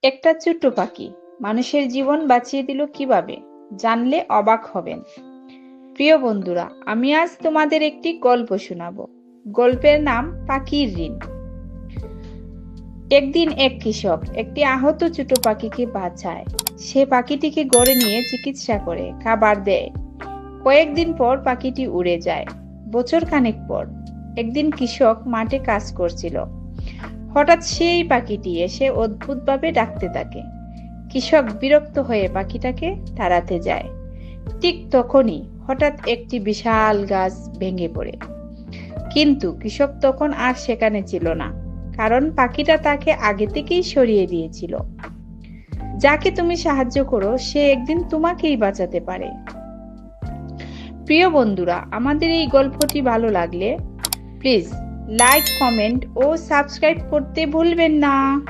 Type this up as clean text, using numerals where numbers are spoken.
একটা ছোট্ট পাখি মানুষের জীবন বাঁচিয়ে দিল কিভাবে, জানলে অবাক হবেন। প্রিয় বন্ধুরা, আমি আজ তোমাদের একটি গল্প শোনাবো। গল্পের নাম পাখির ঋণ। একদিন এক কৃষক একটি আহত ছোট পাখিকে বাঁচায়। সে পাখিটিকে গড়ে নিয়ে চিকিৎসা করে, খাবার দেয়। কয়েকদিন পর পাখিটি উড়ে যায়। বছর খানেক পর একদিন কৃষক মাঠে কাজ করছিল। হঠাৎ সেই পাখিটি এসে অদ্ভুতভাবে ডাকতে থাকে। কৃষক বিরক্ত হয়ে পাখিটাকে তাড়াতে যায়। ঠিক তখনই হঠাৎ একটি বিশাল গাছ ভেঙে পড়ে। কিন্তু কৃষক তখন আর সেখানে ছিল না, কারণ পাখিটা তাকে আগে থেকেই সরিয়ে দিয়েছিল। যাকে তুমি সাহায্য করো সে একদিন তোমাকেই বাঁচাতে পারে। প্রিয় বন্ধুরা, আমাদের এই গল্পটি ভালো লাগলে প্লিজ লাইক, কমেন্ট ও সাবস্ক্রাইব করতে ভুলবেন না।